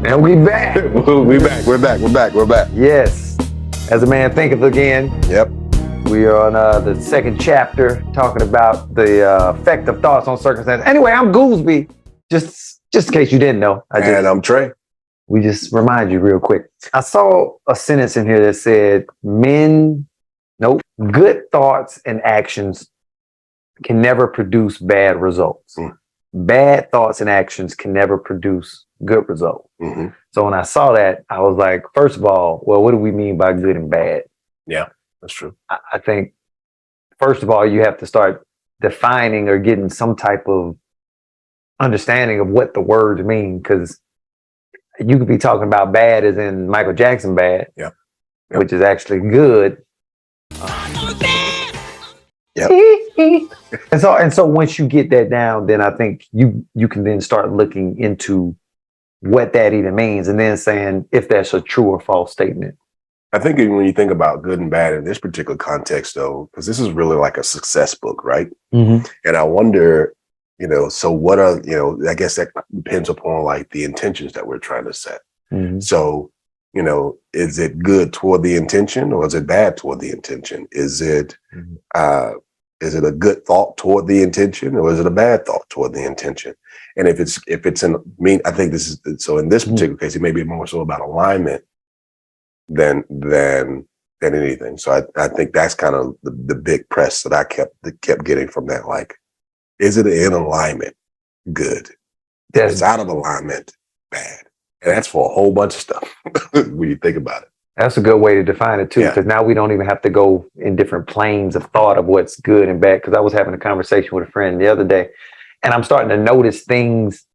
And we back. We back. We're back. We're back. We're back. Yes. As a man thinketh again. Yep. We are on the second chapter talking about the effect of thoughts on circumstances. Anyway, I'm Goolsby. Just in case you didn't know. And I'm Trey. We just remind you real quick. I saw a sentence in here that said, good thoughts and actions can never produce bad results. Mm. Bad thoughts and actions can never produce good results. Mm-hmm. So when I saw that, I was like, first of all, well, what do we mean by good and bad? Yeah, that's true. I think, first of all, you have to start defining or getting some type of understanding of what the words mean, because you could be talking about bad as in Michael Jackson bad, yep. Which is actually good. Yep. and so once you get that down, then I think you can then start looking into what that even means, and then saying if that's a true or false statement. I think when you think about good and bad in this particular context, though, because this is really like a success book, right? Mm-hmm. And I wonder, so what are, I guess that depends upon like the intentions that we're trying to set. Mm-hmm. So, is it good toward the intention, or is it bad toward the intention? Is it a good thought toward the intention, or is it a bad thought toward the intention? And if it's I think this is, so in this particular case, it may be more so about alignment than anything. So I think that's kind of the big press that I kept getting from that. Like, is it in alignment? Good. If it's out of alignment, bad. And that's for a whole bunch of stuff when you think about it. That's a good way to define it too, because now we don't even have to go in different planes of thought of what's good and bad. Because I was having a conversation with a friend the other day, and I'm starting to notice things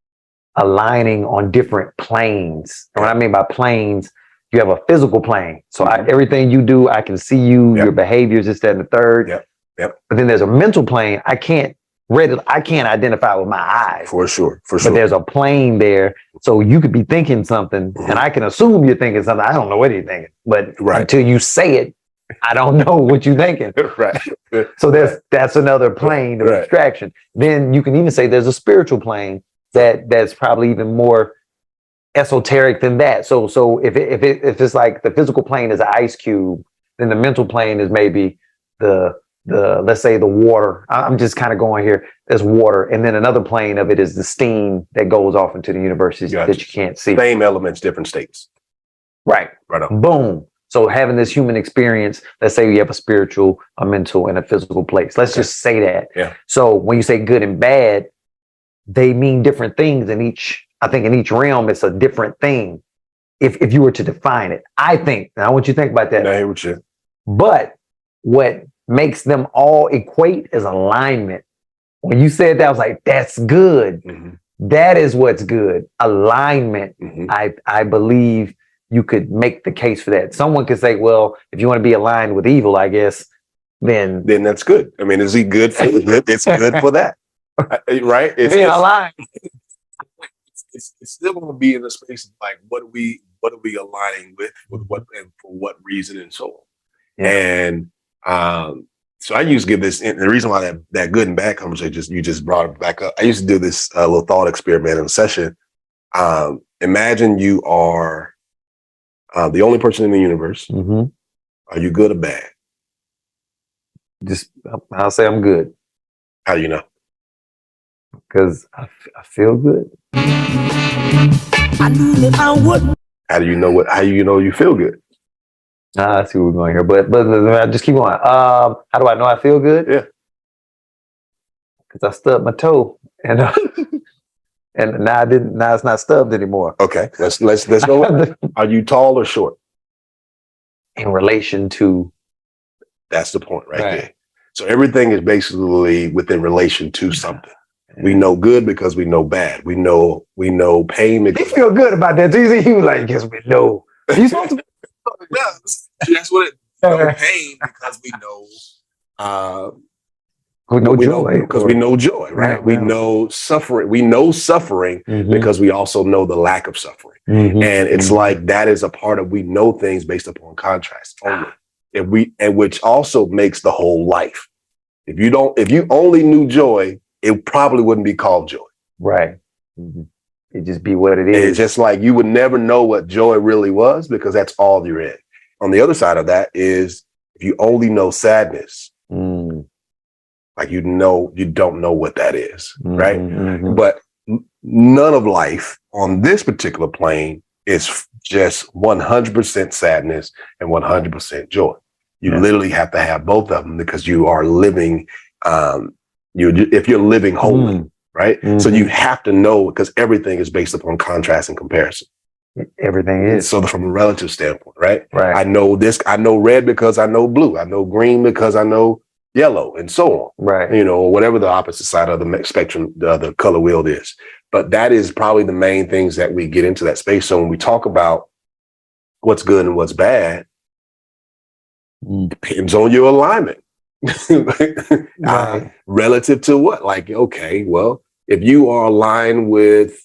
aligning on different planes. And what I mean by planes, you have a physical plane. So everything you do, I can see you, your behaviors, this, that, and the third. Yep. But then there's a mental plane. I can't identify with my eyes. For sure. But there's a plane there. So you could be thinking something, and I can assume you're thinking something. I don't know what you're thinking. But until you say it, I don't know what you're thinking. Right. So that's another plane of abstraction. Then you can even say there's a spiritual plane that's probably even more esoteric than that. So if it's like the physical plane is an ice cube, then the mental plane is maybe the let's say the water. I'm just kind of going here. There's water, and then another plane of it is the steam that goes off into the universe that you can't see. Same elements, different states. Right on. Boom. So having this human experience, let's say you have a spiritual, a mental, and a physical place. Let's just say that. Yeah. So when you say good and bad, they mean different things in each. I think in each realm, it's a different thing. If you were to define it, I think. Now I want you to think about that. I hear what you. But what makes them all equate is alignment. When you said that, I was like, that's good. Mm-hmm. That is what's good. Alignment. Mm-hmm. I believe you could make the case for that. Someone could say, well, if you want to be aligned with evil, I guess, then that's good. I mean, is he good for it? It's good for that. Right? It's aligned. It's still going to be in the space of like, what are we aligning with what and for what reason and so on. Yeah. And so I used to give this, and the reason why that good and bad conversation you just brought it back up. I used to do this little thought experiment in a session. Imagine you are the only person in the universe. Mm-hmm. Are you good or bad? I'll say I'm good. How do you know? Because I feel good. I knew that I would. How do you know how you feel good? I see where we're going here, but just keep going. How do I know I feel good? Yeah, because I stubbed my toe, and now I didn't. Now it's not stubbed anymore. Okay, let's go. Are you tall or short? In relation to. That's the point, right there. So everything is basically within relation to something. We know good because we know bad. We know pain because you feel good about that. He was like, yes, we know. You supposed to. That's what it. No pain because we know. We know joy because we know joy, right? We know suffering. We know suffering because we also know the lack of suffering, and it's like that is a part of we know things based upon contrast only, and which also makes the whole life. If you only knew joy, it probably wouldn't be called joy. Right. It just be what it It's is. just like you would never know what joy really was because that's all you're in. On the other side of that is if you only know sadness, like you don't know what that is, right? But none of life on this particular plane is just 100% sadness and 100% joy. You literally have to have both of them because you are living, if you're living wholly, right? So you have to know because everything is based upon contrast and comparison. Everything is. So from a relative standpoint, right? Right. I know red because I know blue. I know green because I know yellow and so on. Right. You know, or whatever the opposite side of the spectrum, the color wheel is. But that is probably the main things that we get into that space. So when we talk about what's good and what's bad, depends on your alignment. Right. Relative to what? Like, okay, well, if you are aligned with,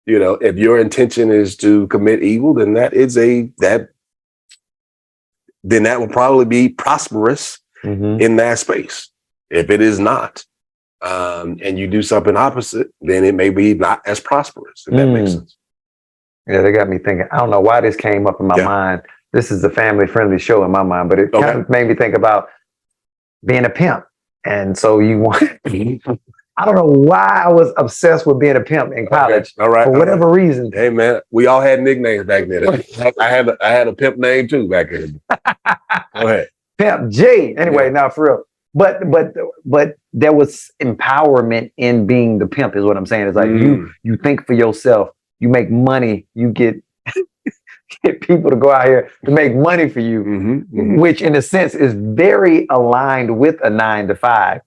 you know, if your intention is to commit evil, then that will probably be prosperous in that space. If it is not, and you do something opposite, then it may be not as prosperous, if that makes sense. Yeah, they got me thinking. I don't know why this came up in my mind. This is a family-friendly show in my mind, but it kind of made me think about being a pimp. And so you want, I don't know why I was obsessed with being a pimp in college. All right. For whatever reason. Hey man, we all had nicknames back then. I had a pimp name too back then. Go ahead. Pimp J. Anyway, now for real. But there was empowerment in being the pimp, is what I'm saying. It's like you think for yourself, you make money, you get people to go out here to make money for you, which in a sense is very aligned with a 9 to 5.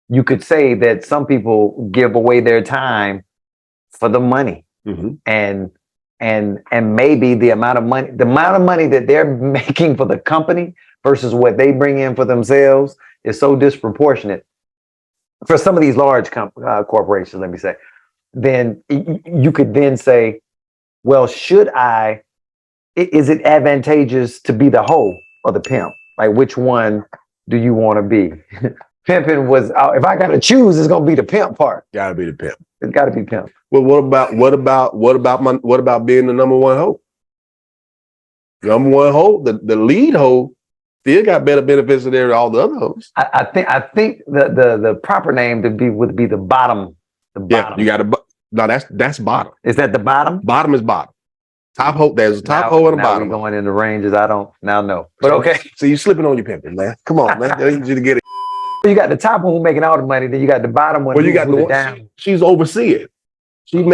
You could say that some people give away their time for the money, and maybe the amount of money that they're making for the company versus what they bring in for themselves is so disproportionate for some of these large corporations, let me say. Then you could then say, well, is it advantageous to be the hoe or the pimp? Like, which one do you want to be? Pimping was, if I got to choose, it's going to be the pimp part. Gotta be the pimp. It's got to be pimp. Well, what about being the number one hoe? Number one hoe, the lead hoe, still got better benefits than all the other hoes. I think the proper name would be the bottom. The bottom. Yeah, you got that's bottom. Is that the bottom? Bottom is bottom. Top hoe, there's a top hoe and a bottom. We're going in the ranges I don't now know. But okay. So you slipping on your pimping, man. Come on, man. I need you to get it. You got the top one who making all the money, then you got the bottom one. Well, you got the one down. She's overseeing. She could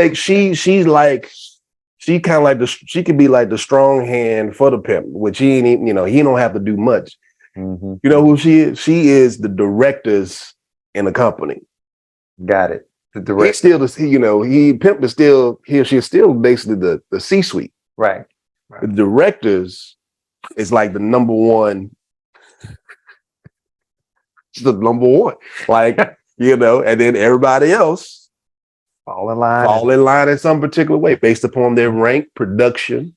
be like the strong hand for the pimp, which he ain't even, he don't have to do much. You know who she is? She is the directors in the company. Got it. The director. He's still pimp is still she's still basically the C-suite. Right. The directors is like the number one. The number one, like, and then everybody else fall in line in some particular way based upon their rank, production,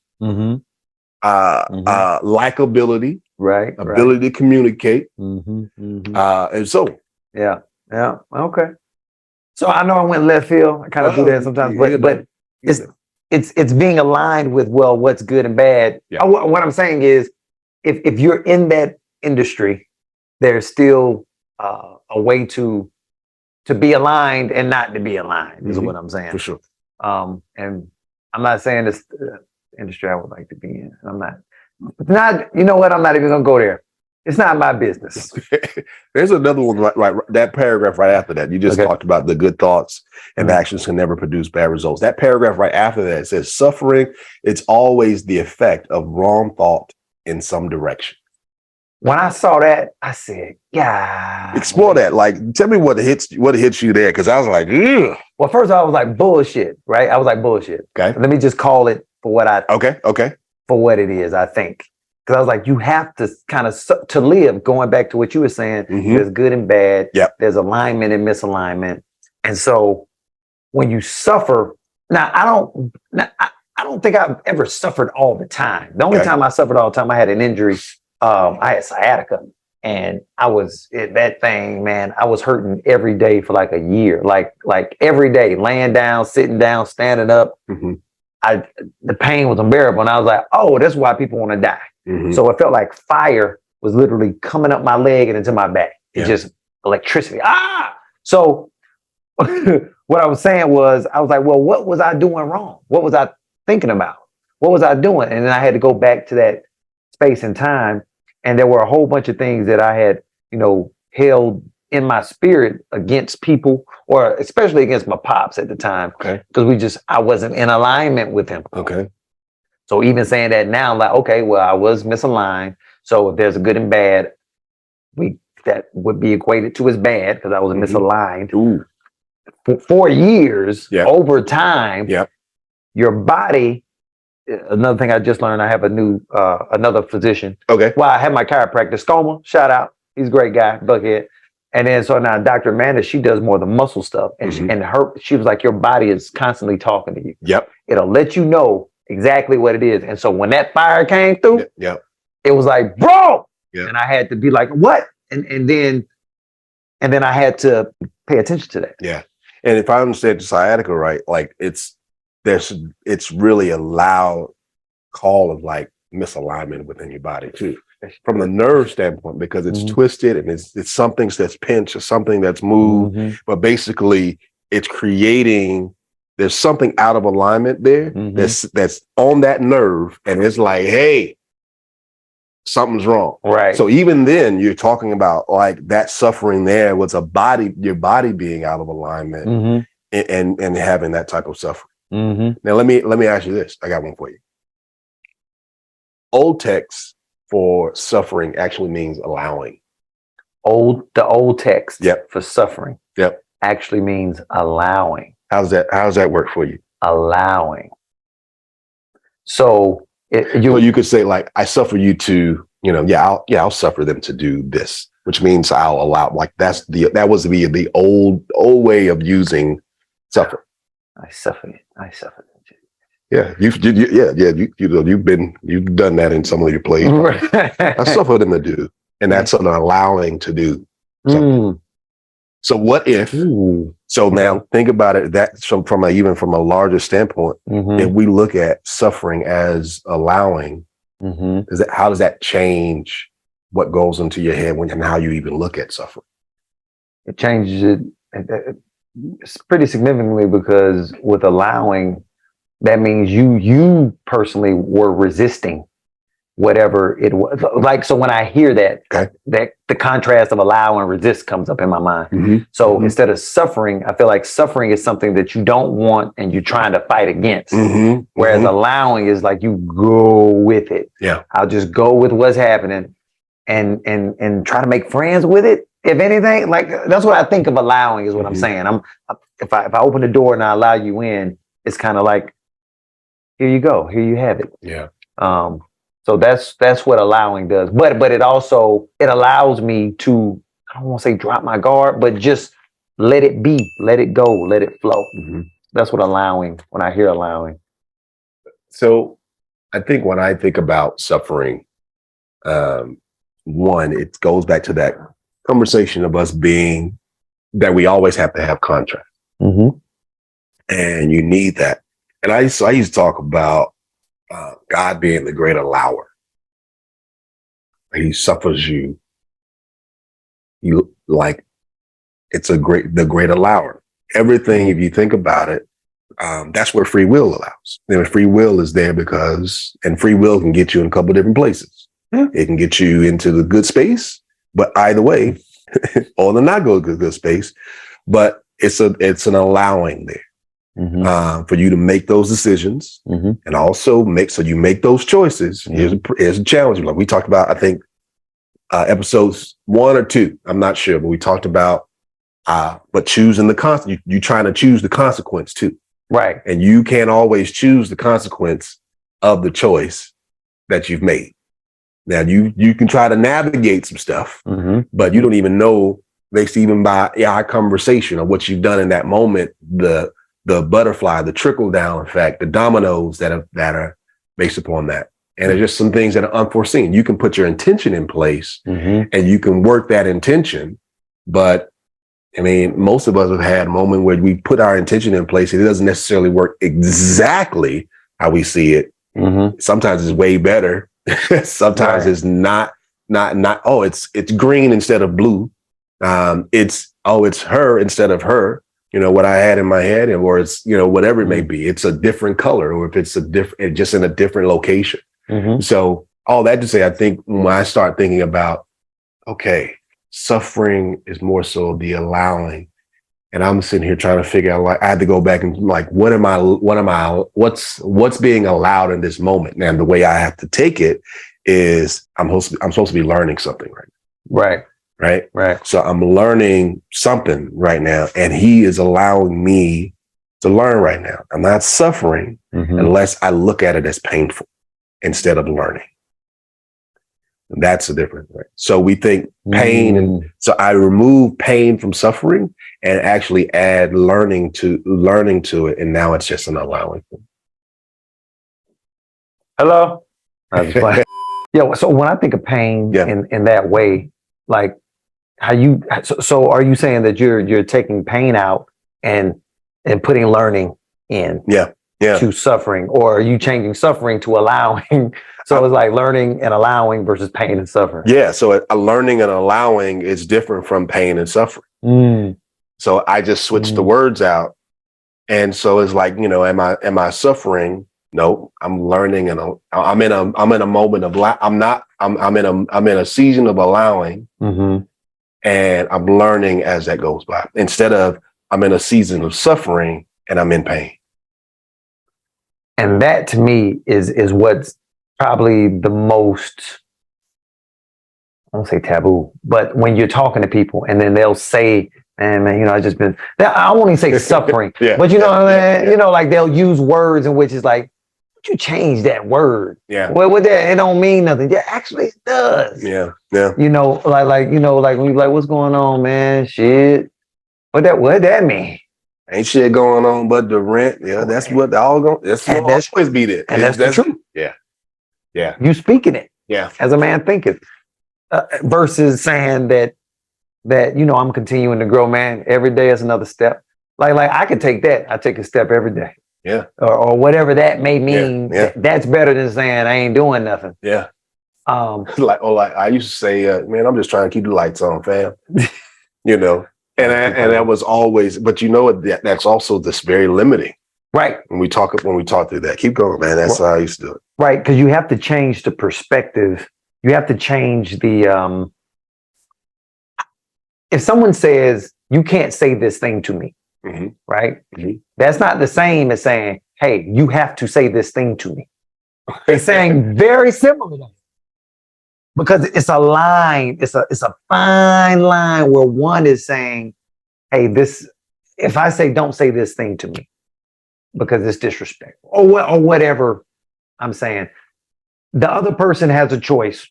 likability, ability to communicate, and so on. Yeah. Okay. So I know I went left field. I kind of do that sometimes, but it's being aligned with what's good and bad. Yeah. What I'm saying is, if you're in that industry, there's still a way to be aligned and not to be aligned is what I'm saying. For sure. And I'm not saying this industry I would like to be in. I'm not, you know what? I'm not even going to go there. It's not my business. There's another one, right? That paragraph right after that. You just talked about the good thoughts and actions can never produce bad results. That paragraph right after that says suffering, it's always the effect of wrong thought in some direction. When I saw that, I said, yeah. Explore that. Like, tell me what hits you there. Cause I was like, ugh. Well, first I was like, bullshit, right? I was like, bullshit. Okay. Let me just call it for what for what it is, I think. Cause I was like, you have to kind of, to live, going back to what you were saying, there's good and bad. Yep. There's alignment and misalignment. And so when you suffer, now I don't think I've ever suffered all the time. The only time I suffered all the time, I had an injury. I had sciatica. And I was that thing, man. I was hurting every day for like a year, like every day, laying down, sitting down, standing up. Mm-hmm. The pain was unbearable, and I was like, "Oh, that's why people want to die." Mm-hmm. So it felt like fire was literally coming up my leg and into my back. It's just electricity. So what I was saying was, I was like, "Well, what was I doing wrong? What was I thinking about? What was I doing?" And then I had to go back to that space and time. And there were a whole bunch of things that I had, held in my spirit against people, or especially against my pops at the time. Okay. Because I wasn't in alignment with him. Okay. So even saying that now, I'm like, okay, well, I was misaligned. So if there's a good and bad, that would be equated to as bad because I was misaligned. Ooh. For 4 years, over time, your body. Another thing I just learned, I have another physician. Okay. Well, I had my chiropractor, Skoma, shout out. He's a great guy, Buckhead. And then so now Dr. Amanda, she does more of the muscle stuff. And she was like, your body is constantly talking to you. Yep. It'll let you know exactly what it is. And so when that fire came through, it was like, bro. Yep. And I had to be like, what? And then I had to pay attention to that. Yeah. And if I understand the sciatica right, like it's really a loud call of like misalignment within your body too, from the nerve standpoint, because it's twisted and it's something that's pinched or something that's moved, but basically it's creating, there's something out of alignment there that's on that nerve, and it's like, hey, something's wrong. Right. So even then you're talking about like that suffering there was your body being out of alignment and having that type of suffering. Now let me ask you this. I got one for you. Old text for suffering actually means allowing. The old text for suffering actually means allowing. How's that work for you? Allowing. So you could say like, I suffer you to, I'll suffer them to do this, which means I'll allow, like that was the old way of using suffer. I suffer them too. Yeah, you've done that in some of your plays. I suffer them to do, and that's an allowing to do something. So what if? So now think about it. That from a larger standpoint, if we look at suffering as allowing, how does that change what goes into your head and how you even look at suffering? It changes it pretty significantly, because with allowing, that means you personally were resisting whatever it was. Like, so when I hear that the contrast of allow and resist comes up in my mind. So instead of suffering, I feel like suffering is something that you don't want and you're trying to fight against. Whereas allowing is like you go with it. Yeah. I'll just go with what's happening and try to make friends with it. If anything, like that's what I think of allowing is what I'm saying. If I open the door and I allow you in, it's kind of like, here you go, here you have it. Yeah. So that's what allowing does. But it allows me to, I don't want to say drop my guard, but just let it be, let it go, let it flow. That's what allowing, when I hear allowing. So I think when I think about suffering, one, it goes back to that conversation of us being that we always have to have contrast. And you need that. And I used to talk about God being the great allower. He suffers you. You like, it's the great allower. Everything, if you think about it, that's where free will allows. And free will is there and free will can get you in a couple of different places. It can get you into the good space, but either way, or the not good space, but it's an allowing there. For you to make those decisions and also you make those choices. Here's a challenge. Like we talked about, I think episodes 1 or 2, I'm not sure, but we talked about, but choosing you trying to choose the consequence too. Right. And you can't always choose the consequence of the choice that you've made. Now you can try to navigate some stuff, but you don't even know, based even by our conversation or what you've done in that moment, the butterfly, the trickle down effect, the dominoes that are based upon that. And there's just some things that are unforeseen. You can put your intention in place and you can work that intention. But I mean, most of us have had a moment where we put our intention in place and it doesn't necessarily work exactly how we see it. Sometimes it's way better. Sometimes it's not. Oh, it's green instead of blue. It's her instead of her. What I had in my head, or it's whatever it may be. It's a different color, or if it's just in a different location. So all that to say, I think when I start thinking about, okay, suffering is more so the allowing, and I'm sitting here trying to figure out, like, I had to go back and like, what's being allowed in this moment? And the way I have to take it is I'm supposed to be learning something right. So I'm learning something right now, and he is allowing me to learn right now. I'm not suffering unless I look at it as painful instead of learning. And that's the difference, right? So we think pain, and so I remove pain from suffering and actually add learning to it, and now it's just an allowing. Hello. Yeah. So when I think of pain in that way, like how you, so are you saying that you're taking pain out and putting learning in? To suffering, or are you changing suffering to allowing? So it's like learning and allowing versus pain and suffering. Yeah. So a learning and allowing is different from pain and suffering. So I just switched the words out. And so it's like, am I suffering? No, I'm learning, and I'm in a moment of I'm in a season of allowing, and I'm learning as that goes by. Instead of I'm in a season of suffering and I'm in pain. And that to me is what's probably the most, I won't say taboo, but when you're talking to people and then they'll say, man, I just been, I won't even say suffering, but like they'll use words in which is like, would you change that word? Well, with that, it don't mean nothing. Yeah, actually it does. Like when you like, what's going on, man? Shit. What that mean? Ain't shit going on but the rent. Yeah, that's what that's always be there. And that's the truth. Yeah. You speaking it. Yeah. As a man thinketh. Versus saying that I'm continuing to grow, man. Every day is another step. Like I could take that. I take a step every day. Yeah. Or whatever that may mean. That's better than saying I ain't doing nothing. Yeah. Like I used to say, man, I'm just trying to keep the lights on, fam. And that was always, but that's also this very limiting. Right. When we talk through that. Keep going, man. That's how I used to do it. Right. Because you have to change the perspective. You have to change the, if someone says, you can't say this thing to me, right? That's not the same as saying, hey, you have to say this thing to me. They're saying very similar. Because it's a line, it's a fine line where one is saying, hey, if I say, don't say this thing to me because it's disrespectful or whatever I'm saying, the other person has a choice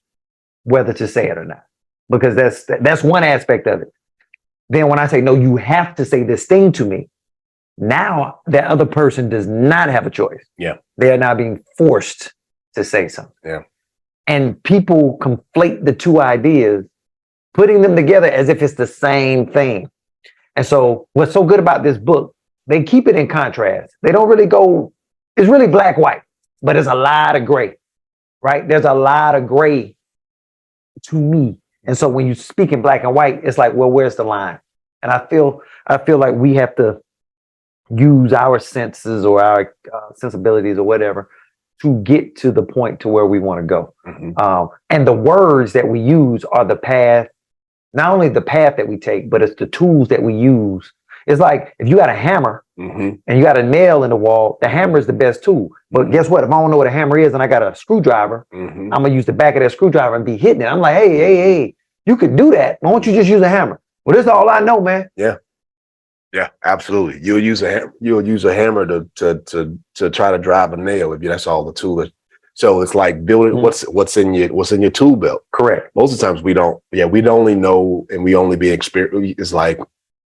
whether to say it or not, because that's one aspect of it. Then when I say, no, you have to say this thing to me, now that other person does not have a choice. Yeah. They are now being forced to say something. Yeah. And people conflate the two ideas, putting them together as if it's the same thing. And so what's so good about this book, they keep it in contrast. They don't really go, it's really black, white, but there's a lot of gray, right? There's a lot of gray to me. And so when you speak in black and white, it's like, well, where's the line? And I feel like we have to use our senses or our sensibilities or whatever to get to the point to where we want to go. And the words that we use are the path, not only the path that we take, but it's the tools that we use. It's like if you got a hammer and you got a nail in the wall, the hammer is the best tool. But guess what? If I don't know what a hammer is and I got a screwdriver, I'm going to use the back of that screwdriver and be hitting it. I'm like, hey, you could do that. Why don't you just use a hammer? Well, this is all I know, man. Yeah, absolutely. You'll use a hammer to try to drive a nail if that's all the tool is. So it's like building what's in your tool belt. Correct. Most of the times we don't. Yeah, we'd only know and we only be experienced. It's like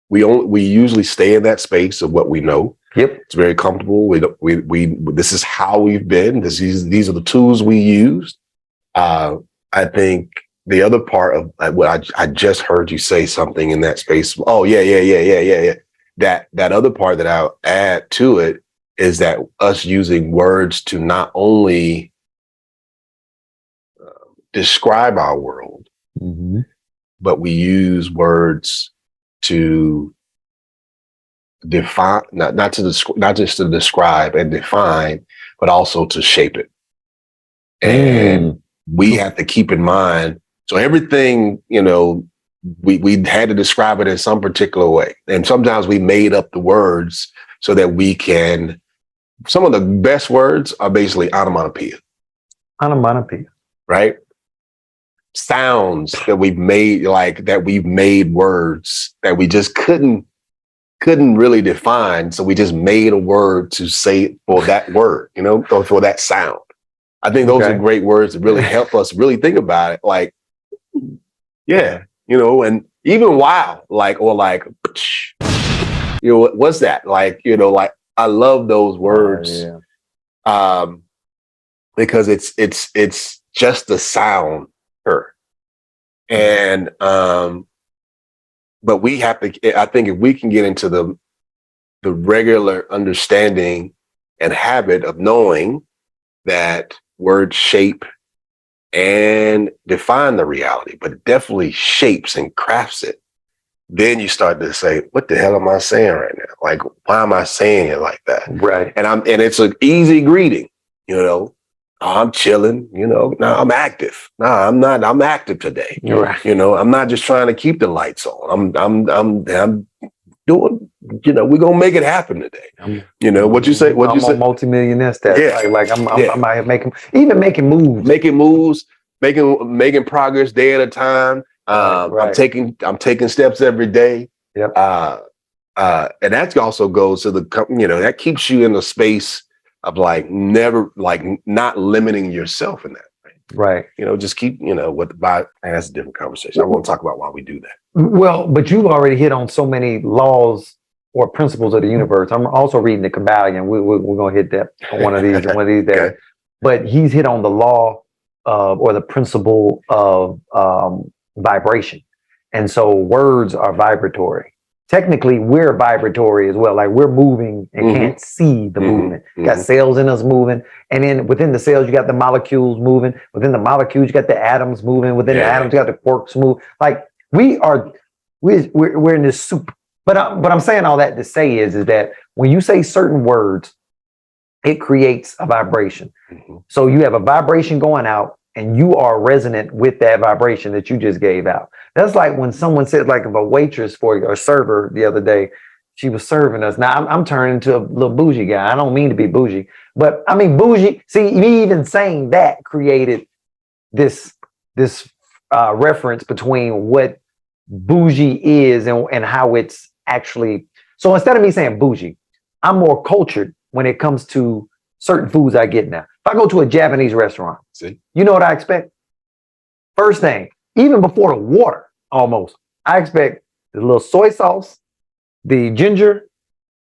we usually stay in that space of what we know. Yep. It's very comfortable. We this is how we've been. These are the tools we used. I think the other part of what I just heard you say something in that space. Oh yeah. That other part that I'll add to it is that us using words to not only describe our world, but we use words to define, not just to describe and define, but also to shape it. And we have to keep in mind. So everything, we had to describe it in some particular way. And sometimes we made up the words so that we can, some of the best words are basically onomatopoeia. Onomatopoeia. Right? Sounds that we've made, words that we just couldn't really define. So we just made a word to say for that word, or for that sound. I think those are great words that really help us really think about it. Like, yeah, and even wow, what's that? I love those words. Because it's just the sound. And but we have to, I think if we can get into the regular understanding and habit of knowing that words shape and define the reality, but it definitely shapes and crafts it, then you start to say, what the hell am I saying right now? Like, why am I saying it like that? Right. And it's an easy greeting, I'm chilling, no, I'm active. No, I'm not, I'm active today. Right. I'm not just trying to keep the lights on. I'm doing, we're going to make it happen today. What you say? I'm a multi-millionaire status. Yeah. I'm out here making moves, making progress day at a time. Right. I'm taking steps every day. Yep. And that also goes to that keeps you in the space of not limiting yourself in that. Right. Just keep, and that's a different conversation. I won't talk about why we do that. Well, but you've already hit on so many laws or principles of the universe. I'm also reading the Kabbalion. We're going to hit that on one of these days. Okay. But he's hit on the law or the principle of vibration. And so words are vibratory. Technically, we're vibratory as well. Like we're moving and can't see the movement. You got cells in us moving. And then within the cells, you got the molecules moving. Within the molecules, you got the atoms moving. Within the atoms, you got the quarks move. Like we're in this soup. But I'm saying all that to say is that when you say certain words, it creates a vibration. So you have a vibration going out and you are resonant with that vibration that you just gave out. That's like when someone said, like if a waitress or server the other day, she was serving us. Now I'm turning into a little bougie guy. I don't mean to be bougie, but I mean bougie. See, me even saying that created this reference between what bougie is and how it's actually. So instead of me saying bougie, I'm more cultured when it comes to certain foods I get now. If I go to a Japanese restaurant, you know what I expect? First thing, even before the water, almost, I expect the little soy sauce, the ginger,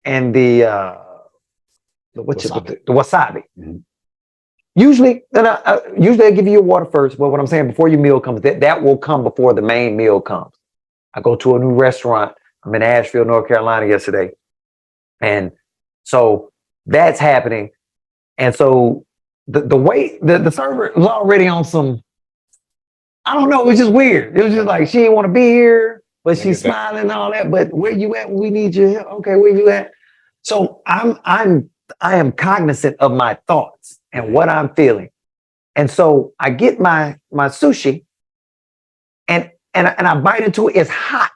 and the wasabi. Usually, usually I give you your water first. But what I'm saying, before your meal comes, that will come before the main meal comes. I go to a new restaurant. I'm in Asheville, North Carolina yesterday, and so that's happening. And so the way the server was already on some, I don't know, it was just weird. It was just like she didn't want to be here, but she's smiling and all that. But where you at? We need you. Okay, where you at? So I am cognizant of my thoughts and what I'm feeling. And so I get my sushi and I bite into it. It's hot.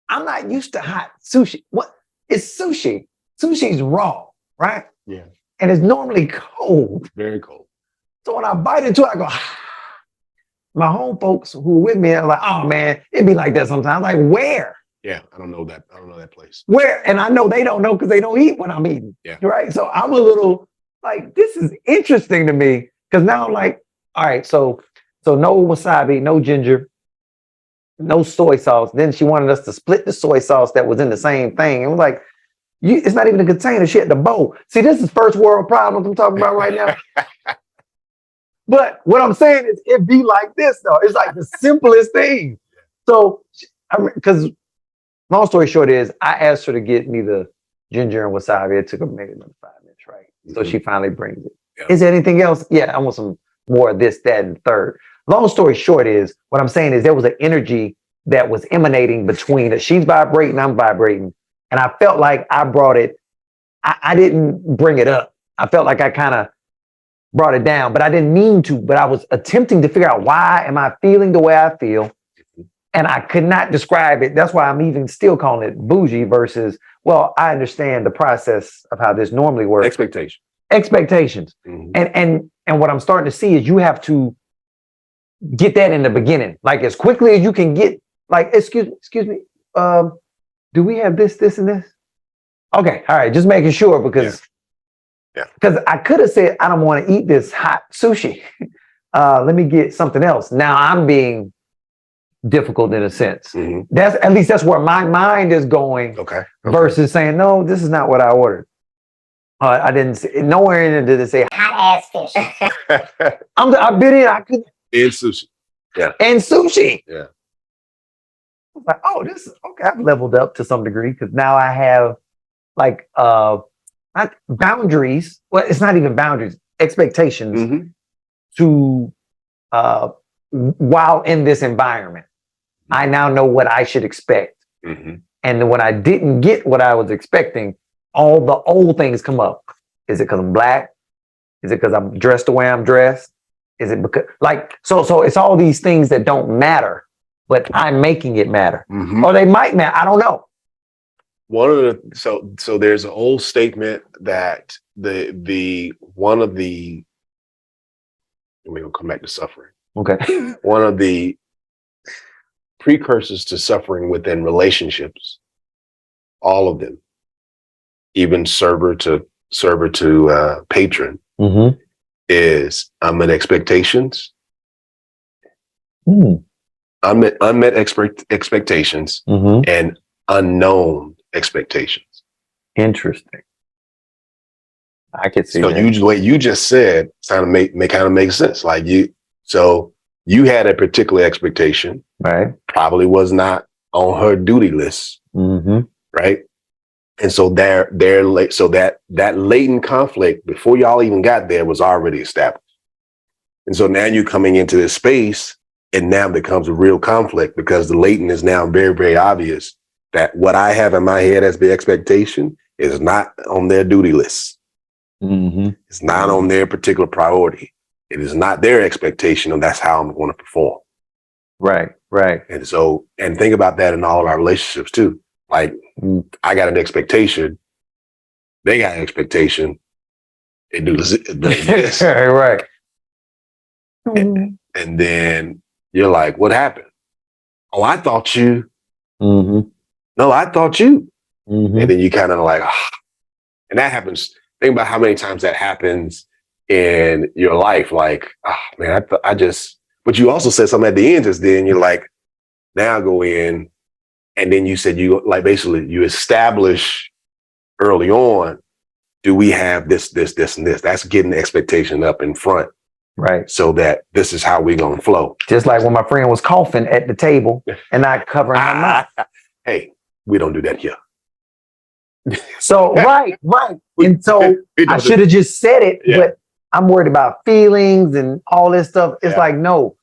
I'm not used to hot sushi. What? It's sushi. Sushi's raw, right? Yeah. And it's normally cold. Very cold. So when I bite into it, I go, my home folks who were with me are like, oh man, it'd be like that sometimes. Like, where? Yeah, I don't know that place. Where? And I know they don't know because they don't eat when I'm eating. Yeah. Right. So I'm a little like, this is interesting to me. Cause now I'm like, all right, so no wasabi, no ginger, no soy sauce. Then she wanted us to split the soy sauce that was in the same thing. And we're like, It's not even a container. She had the bowl. See, this is first world problems I'm talking about right now. But what I'm saying is, it be like this though. It's like the simplest thing. So, because long story short is, I asked her to get me the ginger and wasabi. It took her maybe another 5 minutes, right? So she finally brings it. Yeah. Is there anything else? Yeah, I want some more of this, that, and third. Long story short is, what I'm saying is, there was an energy that was emanating between us. She's vibrating, I'm vibrating. And I felt like I brought it. I didn't bring it up. I felt like I kind of brought it down, but I didn't mean to. But I was attempting to figure out, why am I feeling the way I feel? And I could not describe it. That's why I'm even still calling it bougie versus, well, I understand the process of how this normally works. Expectations. Mm-hmm. And what I'm starting to see is, you have to get that in the beginning, like as quickly as you can get. Like, excuse me. Do we have this, and this? Okay, all right, just making sure, because I could have said, I don't want to eat this hot sushi. Let me get something else. Now I'm being difficult in a sense. Mm-hmm. That's where my mind is going. Okay. Versus saying, no, this is not what I ordered. I didn't say, nowhere in it did it say hot ass fish. I've been in. I could. And sushi. Yeah. And sushi. Yeah. Like, oh, this is okay. I've leveled up to some degree, because now I have like not boundaries. Well, it's not even boundaries, expectations. Mm-hmm. To while in this environment, I now know what I should expect. Mm-hmm. And when I didn't get what I was expecting, all the old things come up. Is it because I'm black? Is it because I'm dressed the way I'm dressed? Is it because so it's all these things that don't matter, but I'm making it matter. Mm-hmm. Or they might matter. I don't know. One of the so there's an old statement that one of the, we'll come back to suffering. Okay. One of the precursors to suffering within relationships, all of them, even server to patron, mm-hmm. is unmet expectations. Mm. Unmet expectations, mm-hmm. and unknown expectations. Interesting. I could see. So that. What you just said kind of makes sense. Like you had a particular expectation, right? Probably was not on her duty list, mm-hmm. right? And so that latent conflict before y'all even got there was already established. And so now you're coming into this space, and now becomes a real conflict, because the latent is now very, very obvious that what I have in my head as the expectation is not on their duty list. Mm-hmm. It's not on their particular priority. It is not their expectation, and that's how I'm going to perform. Right. And so, and think about that in all of our relationships too. Like, I got an expectation, they got an expectation, they do this. Right. And then you're like, what happened? Oh, I thought you. Mm-hmm. No, I thought you. Mm-hmm. And then you kind of like, and that happens. Think about how many times that happens in your life. Like, man, but you also said something at the end just then. You're like, now go in. And then you said basically you establish early on, do we have this, and this? That's getting the expectation up in front. Right. So that this is how we're going to flow. Just like when my friend was coughing at the table and not covering her mouth. Hey, we don't do that here. So, right. And so I should have just said it, but I'm worried about feelings and all this stuff. It's like, no,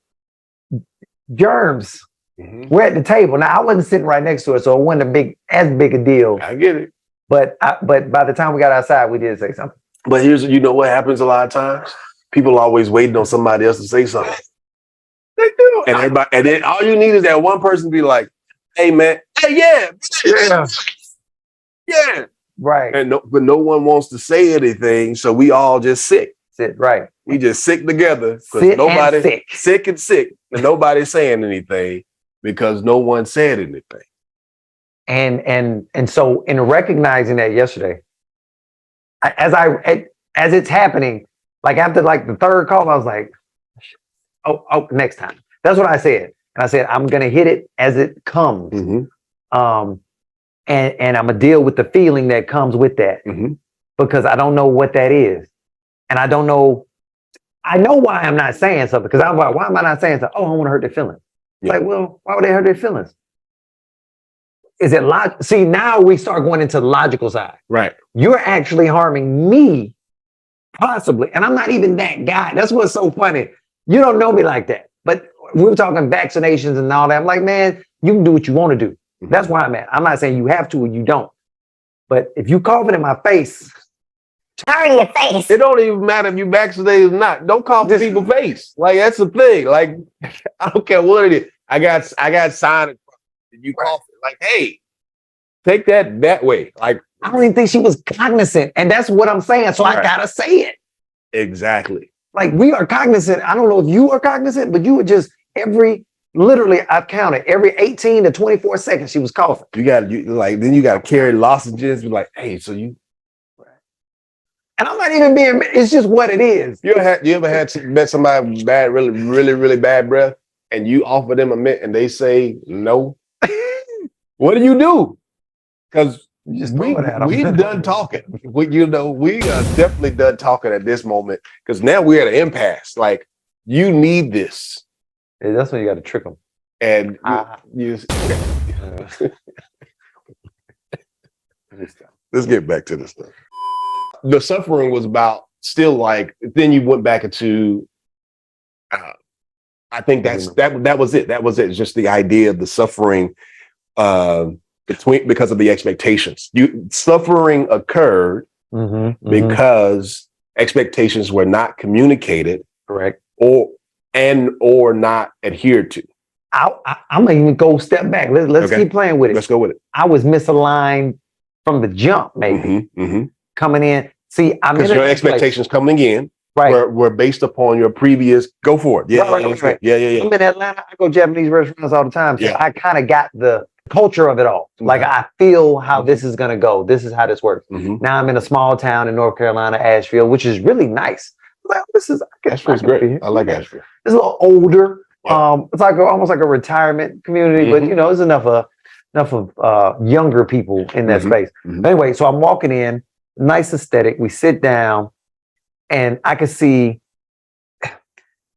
germs. Mm-hmm. We're at the table. Now, I wasn't sitting right next to her, so it wasn't as big a deal. I get it. But by the time we got outside, we did say something. But you know what happens a lot of times? People are always waiting on somebody else to say something. They do. And then all you need is that one person to be like, hey, man, hey, yeah. Right. But no one wants to say anything, so we all just sit. Right. We just sit together, because nobody sick, and nobody's saying anything because no one said anything. And so in recognizing that yesterday, as it's happening, like after like the third call, I was like, oh, next time. That's what I said. And I said, I'm going to hit it as it comes. Mm-hmm. and I'm gonna deal with the feeling that comes with that because I don't know what that is, and I don't know. I know why I'm not saying something because I'm like, why am I not saying something? Oh, I don't want to hurt their feelings. Yeah. Like, well, why would they hurt their feelings? Is it See, now we start going into the logical side. Right. You're actually harming me, possibly, and I'm not even that guy. That's what's so funny. You don't know me like that, but we were talking vaccinations and all that. I'm like, man, you can do what you want to do. That's where I'm at. I'm not saying you have to or you don't, but if you coughing in my face. Turn your face. It don't even matter if you vaccinated or not. Don't cough in people's face. Like that's the thing. Like I don't care what it is. I got signage. You cough it. Like, hey, take that way. Like I don't even think she was cognizant, and that's what I'm saying. So I gotta say it. Exactly. Like we are cognizant. I don't know if you are cognizant, but you were just literally, I've counted every 18 to 24 seconds she was coughing. Then you got to carry lozenges. Be like, hey, so you. And I'm not even being. It's just what it is. You ever met somebody with bad, really, really, really bad breath, and you offer them a mint and they say no? What do? Because we done talking. We are definitely done talking at this moment because now we're at an impasse. Like you need this. Yeah, that's when you got to trick them. And Let's get back to this stuff. The suffering was about still like. Then you went back into. I think that was it. That was it. Just the idea of the suffering because of the expectations. Suffering occurred because expectations were not communicated, correct, or not adhered to. I'm gonna even go step back. Let's keep playing with it. Let's go with it. I was misaligned from the jump, maybe coming in. See, because your expectations coming in were based upon your previous. Go for it. Yeah, right. Yeah. I'm in Atlanta. I go Japanese restaurants all the time, so I kind of got the culture of it all. Like I feel how this is gonna go. This is how this works. Now I'm in a small town in North Carolina, Asheville, which is really nice. Like, Asheville's great. I like Asheville. It's a little older. It's like almost like a retirement community, but there's enough of younger people in that space. Anyway, so I'm walking in, nice aesthetic. We sit down, and I could see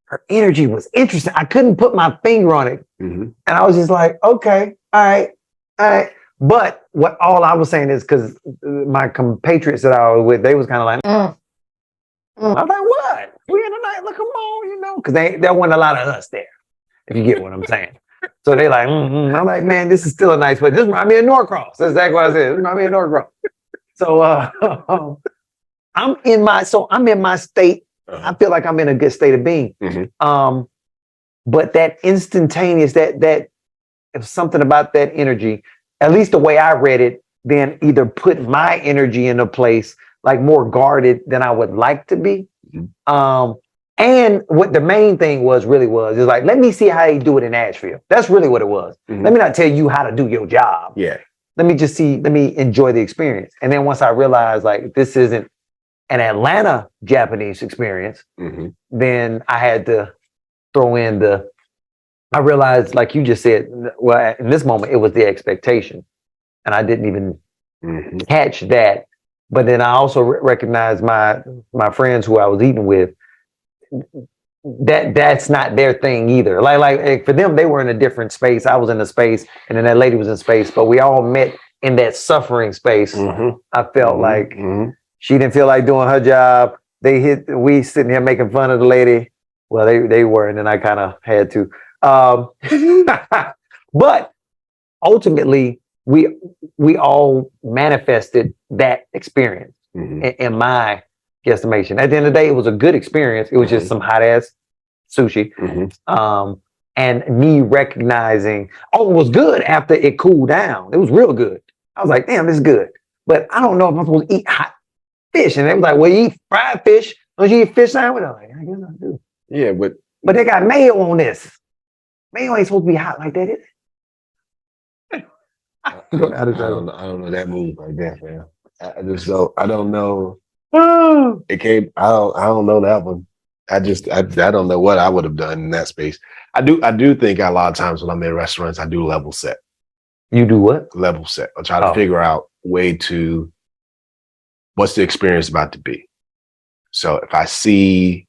her energy was interesting. I couldn't put my finger on it, and I was just like, okay, all right. But all I was saying is because my compatriots that I was with, they was kind of like, I was like, what? We in the night, look, come on, because there wasn't a lot of us there, if you get what I'm saying. So they like, I'm like, man, this is still a nice place. This reminds me of Norcross. That's exactly what I said. This reminds me of Norcross. So I'm in my state. I feel like I'm in a good state of being. But that instantaneous, that if something about that energy, at least the way I read it, then either put my energy in a place like more guarded than I would like to be. And what the main thing was is like, let me see how they do it in Asheville. That's really what it was. Let me not tell you how to do your job. Yeah. Let me enjoy the experience. And then once I realized like this isn't an Atlanta Japanese experience, then I had to throw in I realized, like you just said, well, in this moment, it was the expectation. And I didn't even catch that. But then I also recognized my friends who I was eating with, that's not their thing either. Like for them, they were in a different space. I was in a space, and then that lady was in space, but we all met in that suffering space. I felt like she didn't feel like doing her job. We sitting here making fun of the lady. Well, they were, and then I kind of had to. But ultimately, we all manifested that experience in my guesstimation. At the end of the day, it was a good experience. It was just some hot ass sushi. And me recognizing, it was good after it cooled down. It was real good. I was like, damn, this is good. But I don't know if I'm supposed to eat hot fish. And they was like, well, you eat fried fish. Don't you eat fish sandwich? I'm like, I guess I do. Yeah, but they got mayo on this. Mayo ain't supposed to be hot like that, is it? I don't know that move like that, man. I don't know. It came. I don't know that one. I don't know what I would have done in that space. I do think a lot of times when I'm in restaurants, I do level set. You do what? Level set. I try to figure out way to what's the experience about to be. So if I see,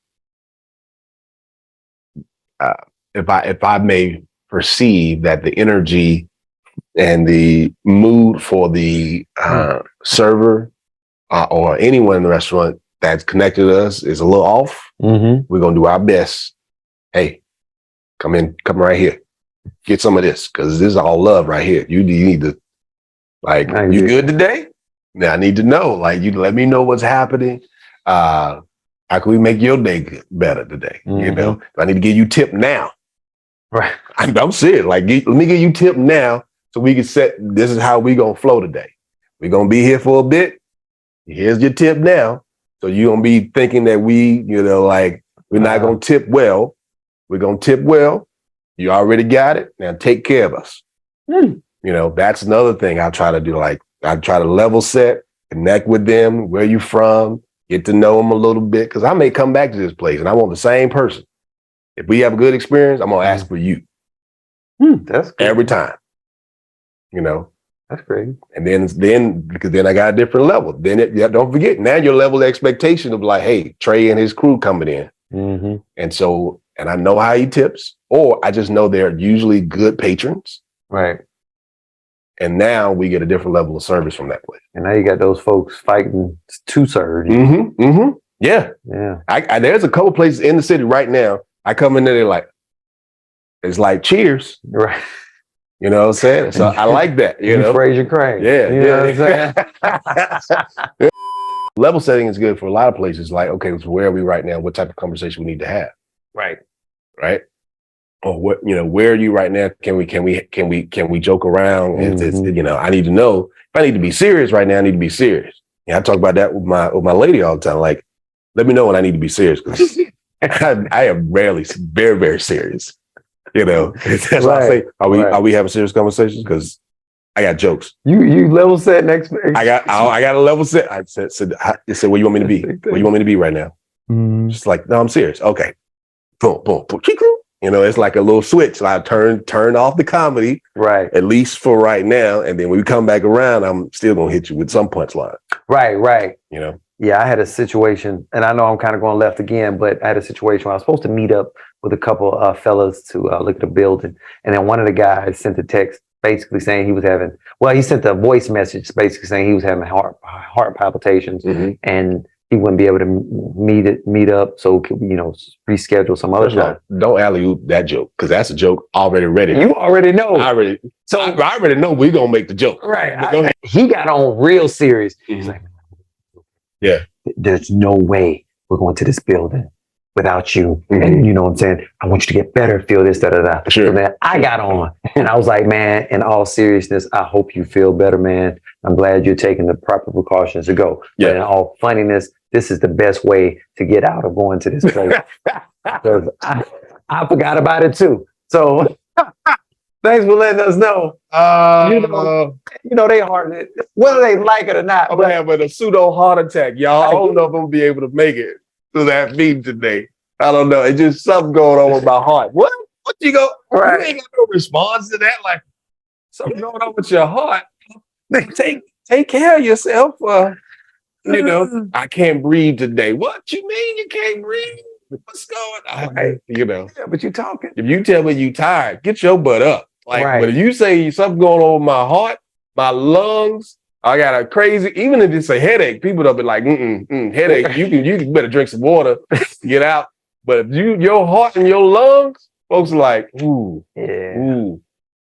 if I may perceive that the energy and the mood for the server or anyone in the restaurant that's connected to us is a little off, we're gonna do our best. Hey, come right here, get some of this, because this is all love right here. You need to, like, you good today? Now I need to know, like, you let me know what's happening. How can we make your day better today? You know, I need to give you tip now. Right. I'm serious. Like, let me give you tip now so we can set, this is how we gonna flow today. We're gonna be here for a bit. Here's your tip now. So you're gonna be thinking that we, you know, like, we're not gonna tip well. We're gonna tip well. You already got it. Now take care of us. You know, that's another thing I try to do. Like, I try to level set, connect with them, where you from, get to know them a little bit. Cause I may come back to this place and I want the same person. If we have a good experience, I'm gonna ask for you. That's good. Every time. You know? That's great. And because then I got a different level. Then don't forget, now your level of expectation of like, hey, Trey and his crew coming in. And so, and I know how he tips, or I just know they're usually good patrons. Right. And now we get a different level of service from that place. And now you got those folks fighting to serve. Yeah. Yeah. I there's a couple places in the city right now. I come in there, they're like, it's like cheers. Right. You know what I'm saying? So I like that. You know, Fraser Crane. Yeah. You know what I'm saying? Level setting is good for a lot of places. Like, okay, so where are we right now? What type of conversation we need to have? Right. Right. Or what, you know, where are you right now? Can we joke around? You know, I need to know if I need to be serious right now. I need to be serious. Yeah, I talk about that with my lady all the time. Like, let me know when I need to be serious, because I am rarely very, very serious. You know, that's why I say, are we having serious conversations? Because I got jokes. You level set next. I got a level set. I said, where you want me to be? Where you want me to be right now? Just like, no, I'm serious. Okay. Boom, boom, boom. You know, it's like a little switch. So I turn off the comedy, right? At least for right now, and then when we come back around, I'm still gonna hit you with some punchline. Right. You know. Yeah, I had a situation, and I know I'm kind of going left again, but I had a situation where I was supposed to meet up with a couple fellas to look at the building, and then one of the guys sent a text basically saying he was having. Well, he sent a voice message basically saying he was having heart palpitations, and he wouldn't be able to meet up, so you know, reschedule some other time. Don't alley-oop that joke, because that's a joke already ready. You already know. I already know we're gonna make the joke. Right. He got on real serious. He's like, yeah, there's no way we're going to this building without you. And you know what I'm saying? I want you to get better, feel this, da. Sure. So then I got on and I was like, man, in all seriousness, I hope you feel better, man. I'm glad you're taking the proper precautions to go. Yeah. But in all funniness, this is the best way to get out of going to this place. Because I forgot about it too. So thanks for letting us know. You know they hard, whether they like it or not. I'm having a pseudo heart attack, y'all. I don't know if I'm gonna be able to make it to that meeting today. I don't know. It's just something going on with my heart. What you go? Right. You ain't got no response to that. Like, something going on with your heart. Take care of yourself. You know, I can't breathe today. What you mean you can't breathe? What's going on? Right. You know. Yeah, but you talking. If you tell me you tired, get your butt up. Like, right. But if you say something going on with my heart, my lungs, I got a crazy, even if it's a headache, people don't be like, headache, you can better drink some water to get out. But if your heart and your lungs, folks are like, ooh.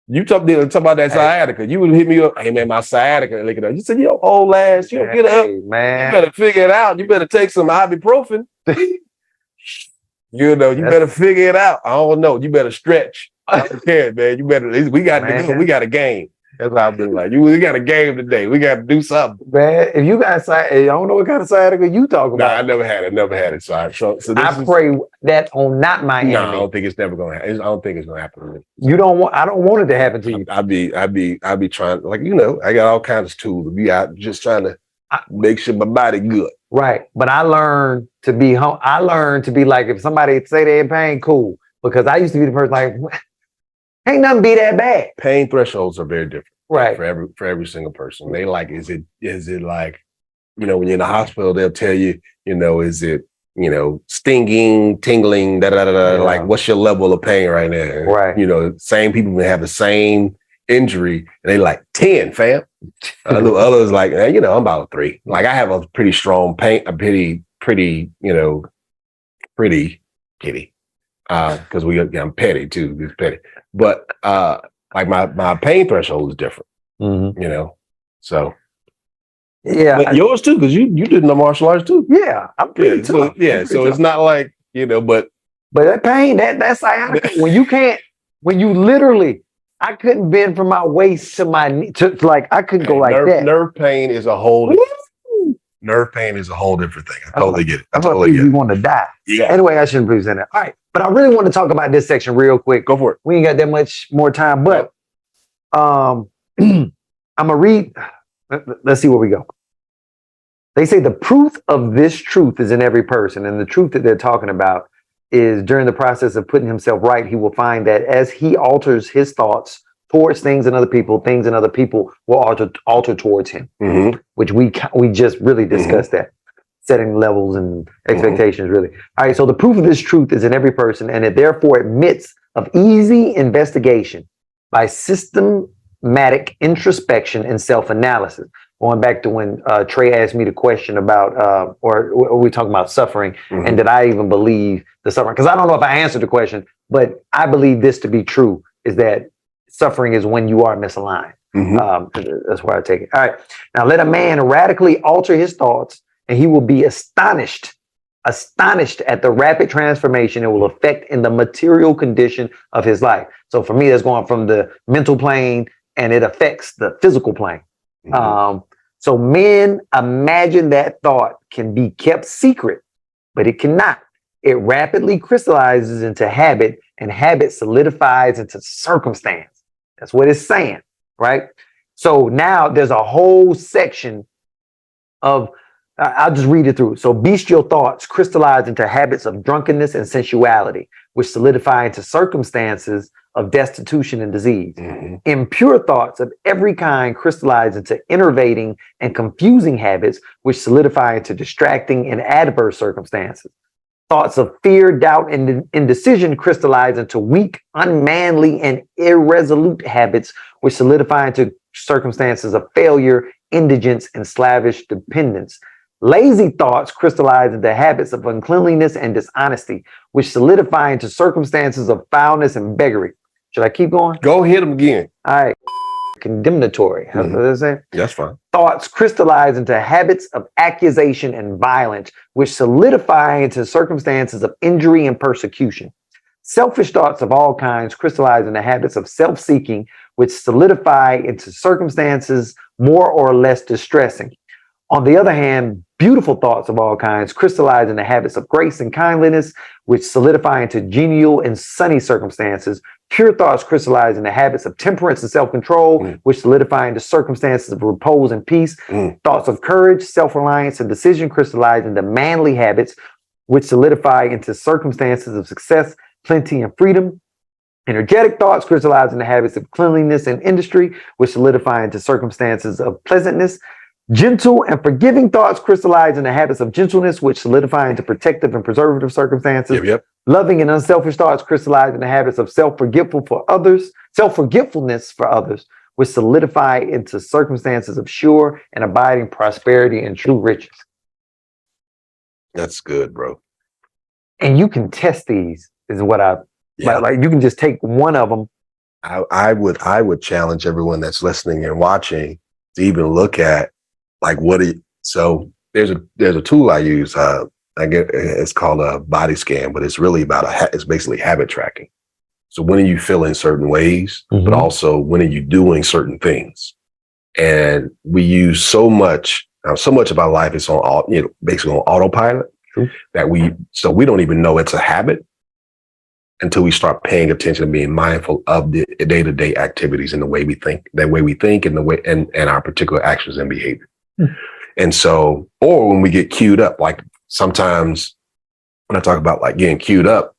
You talk about that sciatica. You would hit me up, hey man, my sciatica. Look at that. You said, yo, old ass, you don't get up. Man. You better figure it out. You better take some ibuprofen. You know, you better figure it out. I don't know. You better stretch. I don't care, man. You better. We got a game. That's how I've been like. We got a game today. We got to do something. Man, if you got I don't know what kind of sciatica you talking about. I never had it. So I pray that on not my enemy. No, I don't think it's never gonna happen. I don't think it's gonna happen to me. I don't want it to happen to you. I'd be trying, like, you know, I got all kinds of tools to be out just trying to make sure my body good. Right. But I learned to be like, if somebody say they're in pain, cool. Because I used to be the person like, ain't nothing be that bad. Pain thresholds are very different. Right. For every single person. They like, is it like, when you're in the hospital, they'll tell you, is it, stinging, tingling, da da da da. Yeah. Like, what's your level of pain right now? Right. Same people may have the same injury, and they like 10, fam. Others like, I'm about 3. Like, I have a pretty strong pain, a pretty kitty. Because I'm petty too. It's petty, but like my pain threshold is different. So. Yeah, but yours too, because you did the martial arts too. Yeah, I'm pretty tough. So, it's not like but that pain, that's sciatica. when you literally, I couldn't bend from my waist to my knee, like I couldn't go like that. Nerve pain is a whole. Nerve pain is a whole different thing. I totally get it. I totally get it. You want to die. Yeah. Anyway, I shouldn't be saying that. All right, but I really want to talk about this section real quick. Go for it. We ain't got that much more time, but I'm gonna read. Let's see where we go. They say the proof of this truth is in every person, and the truth that they're talking about is during the process of putting himself right, he will find that as he alters his thoughts towards things and other people will alter towards him, which we just really discussed that, setting levels and expectations, really. All right, so the proof of this truth is in every person, and it therefore admits of easy investigation by systematic introspection and self-analysis. Going back to when Trey asked me the question about, or we talking about suffering, and did I even believe the suffering? Because I don't know if I answered the question, but I believe this to be true, is that suffering is when you are misaligned. That's where I take it. All right. Now let a man radically alter his thoughts, and he will be astonished at the rapid transformation it will affect in the material condition of his life. So for me, that's going from the mental plane, and it affects the physical plane. So men imagine that thought can be kept secret, but it cannot. It rapidly crystallizes into habit, and habit solidifies into circumstance. That's what it's saying, right? So now there's a whole section of, I'll just read it through. So bestial thoughts crystallize into habits of drunkenness and sensuality, which solidify into circumstances of destitution and disease. Impure thoughts of every kind crystallize into enervating and confusing habits, which solidify into distracting and adverse circumstances. Thoughts of fear, doubt, and indecision crystallize into weak, unmanly, and irresolute habits, which solidify into circumstances of failure, indigence, and slavish dependence. Lazy thoughts crystallize into habits of uncleanliness and dishonesty, which solidify into circumstances of foulness and beggary. Should I keep going? Go hit them again. All right. Condemnatory. How does that say? That's fine. Thoughts crystallize into habits of accusation and violence, which solidify into circumstances of injury and persecution. Selfish thoughts of all kinds crystallize into habits of self-seeking, which solidify into circumstances more or less distressing. On the other hand, beautiful thoughts of all kinds crystallize into habits of grace and kindliness, which solidify into genial and sunny circumstances. Pure thoughts crystallize into habits of temperance and self-control, which solidify into circumstances of repose and peace. Thoughts of courage, self-reliance, and decision crystallize into manly habits, which solidify into circumstances of success, plenty, and freedom. Energetic thoughts crystallize into habits of cleanliness and industry, which solidify into circumstances of pleasantness. Gentle and forgiving thoughts crystallize into habits of gentleness, which solidify into protective and preservative circumstances. Loving and unselfish thoughts crystallize into habits of self-forgetfulness for others, which solidify into circumstances of sure and abiding prosperity and true riches. That's good, bro. And you can test these, is what like you can just take one of them. I would challenge everyone that's listening and watching to even look at like so there's a tool I use. It's called a body scan, but it's really it's basically habit tracking. So when are you feeling certain ways, but also when are you doing certain things? And we use so much of our life is on basically on autopilot that we don't even know it's a habit until we start paying attention and being mindful of the day-to-day activities and the way we think and the way and our particular actions and behavior. And so, or when we get queued up, like sometimes when I talk about like getting queued up,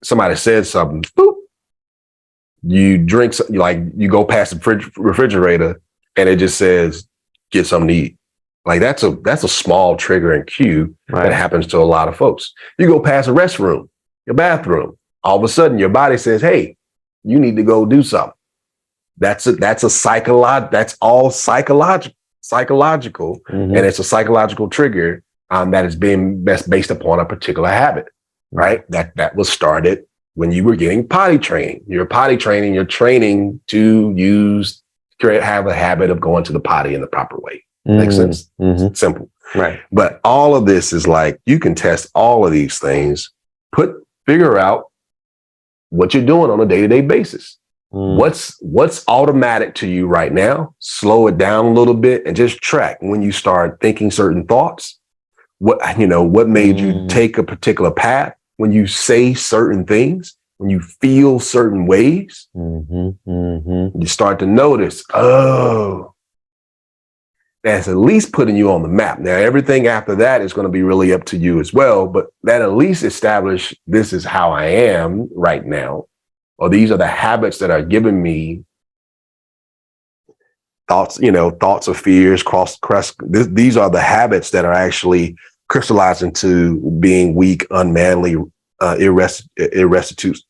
somebody said something, boop, you drink, like you go past the refrigerator and it just says, get something to eat. Like that's a small trigger and cue that happens to a lot of folks. You go past a restroom, your bathroom, all of a sudden your body says, hey, you need to go do something. That's all psychological, and it's a psychological trigger that's based upon a particular habit, right? That was started when you were getting potty trained. You're potty training, you're training to have a habit of going to the potty in the proper way. Makes sense? Simple. Right. But all of this is like, you can test all of these things, figure out what you're doing on a day-to-day basis. What's automatic to you right now? Slow it down a little bit and just track when you start thinking certain thoughts. What made you take a particular path? When you say certain things, when you feel certain ways, you start to notice, oh, that's at least putting you on the map. Now, everything after that is going to be really up to you as well, but that at least establish this is how I am right now, or these are the habits that are giving me thoughts of fears, these are the habits that are actually crystallized into being weak, unmanly, irresolute.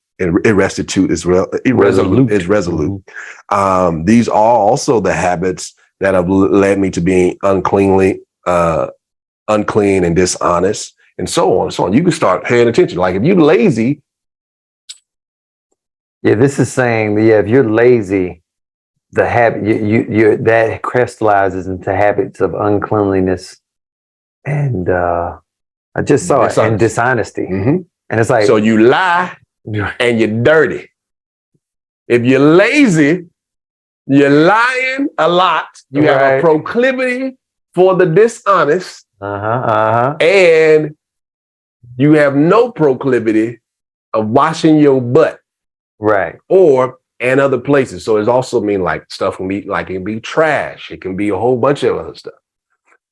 These are also the habits that have led me to being unclean and dishonest, and so on and so on. You can start paying attention. Like if you're lazy. Yeah, this is saying, if you're lazy, the habit that crystallizes into habits of uncleanliness and I just saw it, and dishonesty. And it's like, so you lie and you're dirty. If you're lazy, you're lying a lot. You have a proclivity for the dishonest. And you have no proclivity of washing your butt. Right. And other places. So it's also mean like stuff can be like, it can be trash. It can be a whole bunch of other stuff.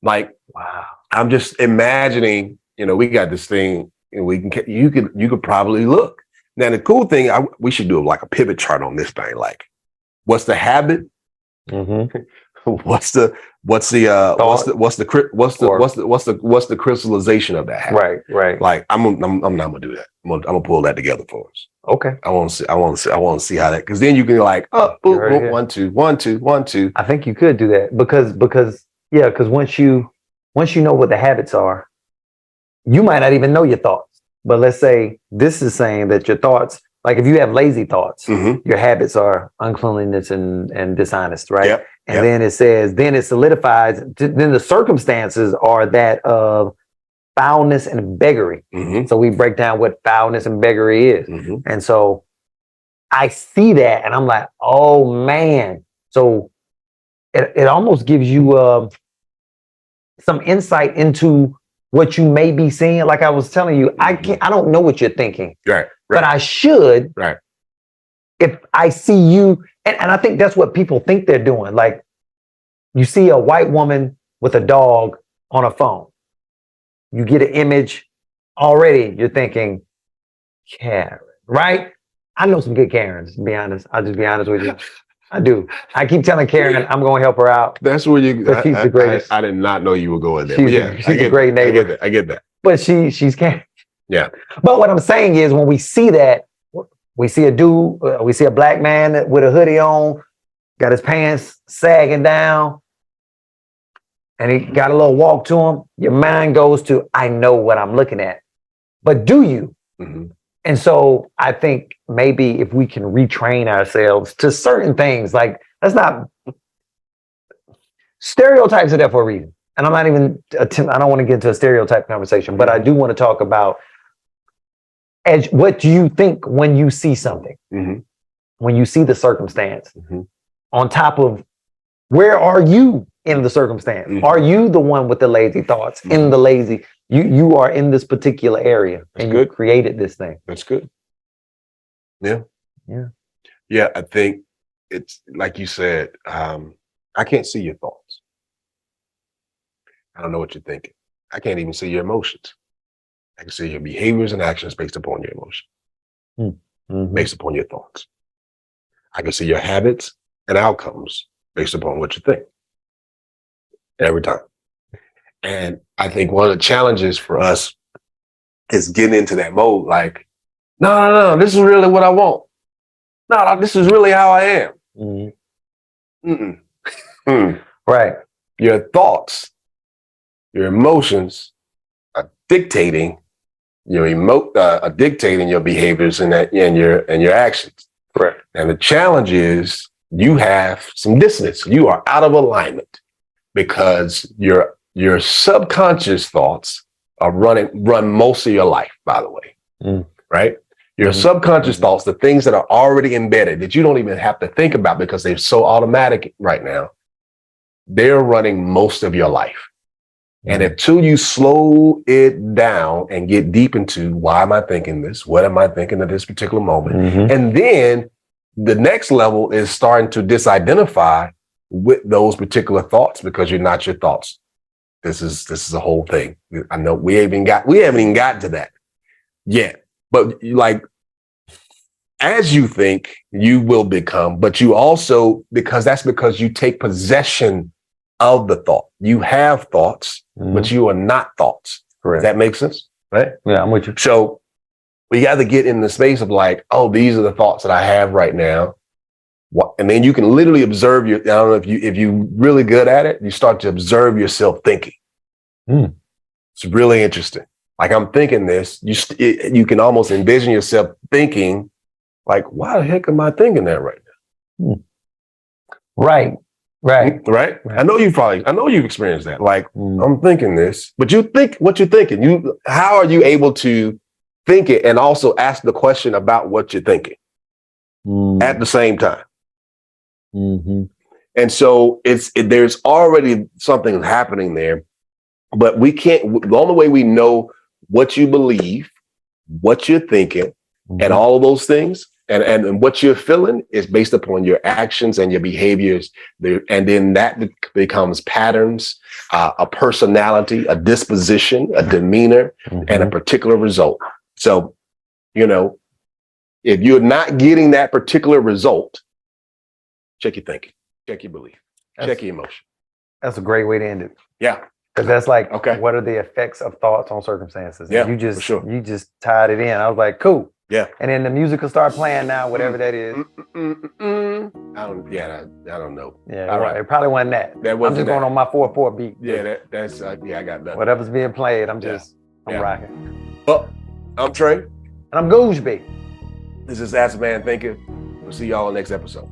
Like, wow. I'm just imagining, we got this thing and you could probably look. Now, the cool thing, we should do like a pivot chart on this thing. Like, what's the habit? What's the crystallization of that habit? Right. Like, I'm not gonna do that. I'm gonna pull that together for us. Okay. I want to see how that, because then you can like, boom, 1, 2, 1, 2, 1, 2. I think you could do that because once you know what the habits are, you might not even know your thoughts. But let's say this is saying that your thoughts, like if you have lazy thoughts, your habits are uncleanliness and dishonest, right? Yep. And then it says, then it solidifies, then the circumstances are that of foulness and beggary. So we break down what foulness and beggary is. And so I see that and I'm like, oh man. So it almost gives you some insight into what you may be seeing. Like I was telling you, I don't know what you're thinking. Right. But I should. Right. If I see you, and I think that's what people think they're doing. Like you see a white woman with a dog on a phone. You get an image already, you're thinking, Karen, right? I know some good Karens, to be honest. I'll just be honest with you. I do. I keep telling Karen I'm going to help her out. That's where she's the greatest. I did not know you were going there. She's a great neighbor. I get that. But she's Karen. Yeah. But what I'm saying is when we see that, we see a dude, we see a black man with a hoodie on, got his pants sagging down, and he got a little walk to him, your mind goes to, I know what I'm looking at. But do you? And so I think maybe if we can retrain ourselves to certain things, like let's not, stereotypes are there for a reason. And I'm not even, I don't want to get into a stereotype conversation, but I do want to talk about what do you think when you see something, when you see the circumstance, on top of where are you in the circumstance? Are you the one with the lazy thoughts in the lazy? You are in this particular area and you created this thing. That's good. Yeah. I think it's like you said, I can't see your thoughts. I don't know what you're thinking. I can't even see your emotions. I can see your behaviors and actions based upon your emotion, based upon your thoughts. I can see your habits and outcomes based upon what you think every time. And I think one of the challenges for us is getting into that mode. Like, no, this is really what I want. No, this is really how I am. Right. Your thoughts, your emotions are dictating dictating your behaviors and your actions. Right. And the challenge is you have some dissonance. You are out of alignment because your subconscious thoughts are run most of your life, by the way. Right? Your subconscious thoughts, the things that are already embedded that you don't even have to think about because they're so automatic right now, they're running most of your life. And until you slow it down and get deep into why am I thinking this? What am I thinking at this particular moment? And then the next level is starting to disidentify with those particular thoughts because you're not your thoughts. This is a whole thing. I know we haven't even got to that yet. But like, as you think, you will become, but you also, because you take possession of the thought. You have thoughts, but you are not thoughts. Correct. Does that make sense? Right? Yeah, I'm with you. So we got to get in the space of like, oh, these are the thoughts that I have right now. And then you can literally observe I don't know if you really good at it, you start to observe yourself thinking. It's really interesting. Like I'm thinking this, you can almost envision yourself thinking like, why the heck am I thinking that right now? Right. Right. I know you've experienced that. Like I'm thinking this, but you think what you're thinking. How are you able to think it and also ask the question about what you're thinking at the same time? And so there's already something happening there, but we can't. The only way we know what you believe, what you're thinking, and all of those things. And what you're feeling is based upon your actions and your behaviors. And then that becomes patterns, a personality, a disposition, a demeanor, and a particular result. So, if you're not getting that particular result, check your thinking, check your belief, check your emotion. That's a great way to end it. Yeah. Because that's like, okay, what are the effects of thoughts on circumstances? Yeah, you just for sure. You just tied it in. I was like, cool. Yeah. And then the music will start playing now, whatever that is. I don't know. Yeah, all right. It probably wasn't that. I'm just going on my 4/4 beat. Yeah, that's I got nothing. Whatever's being played, I'm rocking. Well, I'm Trey. And I'm Goose Bait. This is Ask a Man Thinketh. We'll see y'all on the next episode.